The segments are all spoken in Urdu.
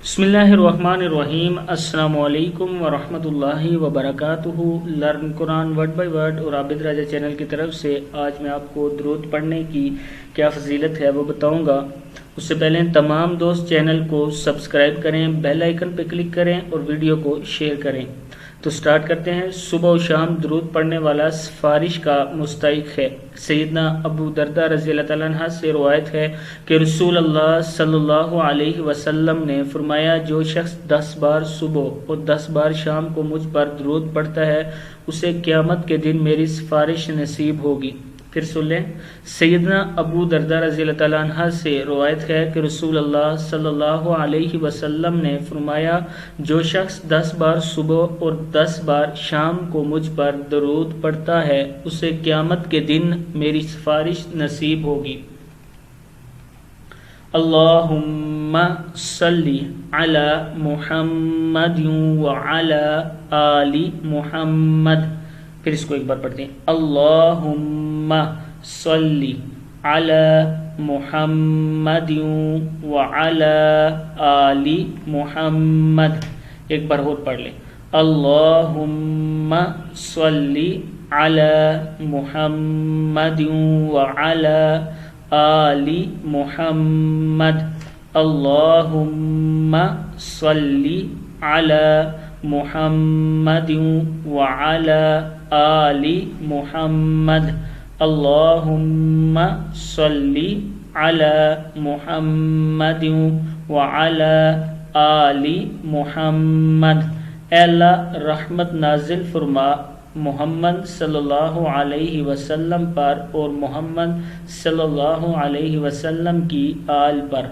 بسم اللہ الرحمن الرحیم۔ السلام علیکم ورحمۃ اللہ وبرکاتہ۔ Learn Quran word by word اور عابد راجہ چینل کی طرف سے آج میں آپ کو درود پڑھنے کی کیا فضیلت ہے وہ بتاؤں گا۔ اس سے پہلے تمام دوست چینل کو سبسکرائب کریں، بیل آئیکن پہ کلک کریں اور ویڈیو کو شیئر کریں۔ تو سٹارٹ کرتے ہیں۔ صبح و شام درود پڑھنے والا سفارش کا مستحق ہے۔ سیدنا ابو دردہ رضی اللہ تعالیٰ عنہ سے روایت ہے کہ رسول اللہ صلی اللہ علیہ وسلم نے فرمایا، جو شخص 10 بار صبح اور 10 بار شام کو مجھ پر درود پڑھتا ہے اسے قیامت کے دن میری سفارش نصیب ہوگی۔ پھر سن لیں۔ سیدنا ابو دردہ رضی اللہ تعالیٰ عنہ سے روایت ہے کہ رسول اللہ صلی اللہ علیہ وسلم نے فرمایا، جو شخص 10 بار صبح اور 10 بار شام کو مجھ پر درود پڑھتا ہے اسے قیامت کے دن میری سفارش نصیب ہوگی۔ اللہم صلی علی محمد وعلی آل محمد۔ پھر اس کو ایک بار پڑھتے ہیں۔ اللہم صلی علی محمد وعلی آل محمد۔ ایک بار اور پڑھ لیں۔ اللہم صلی علی محمد وعلی آل محمد۔ اللہم صلی علی محمد وعلی آل محمد۔ اللہم صلی علی محمد وعلی آل محمد۔ اے اللہ رحمت نازل فرما محمد صلی اللہ علیہ وسلم پر اور محمد صلی اللہ علیہ وسلم کی آل پر۔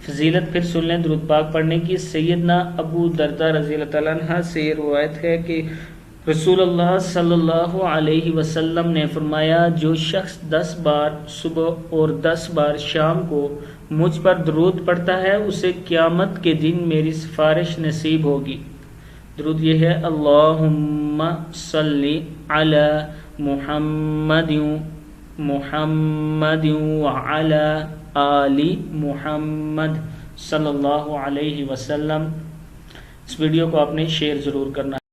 فضیلت پھر سن لیں درود پاک پڑھنے کی۔ سیدنا ابو دردہ رضی اللہ تعالیٰ عنہ سے روایت ہے کہ رسول اللہ صلی اللہ علیہ وسلم نے فرمایا، جو شخص 10 بار صبح اور 10 بار شام کو مجھ پر درود پڑھتا ہے اسے قیامت کے دن میری سفارش نصیب ہوگی۔ درود یہ ہے، اللہم صلی علی محمد وعلی آل محمد صلی اللہ علیہ وسلم۔ اس ویڈیو کو آپ نے شیئر ضرور کرنا ہے۔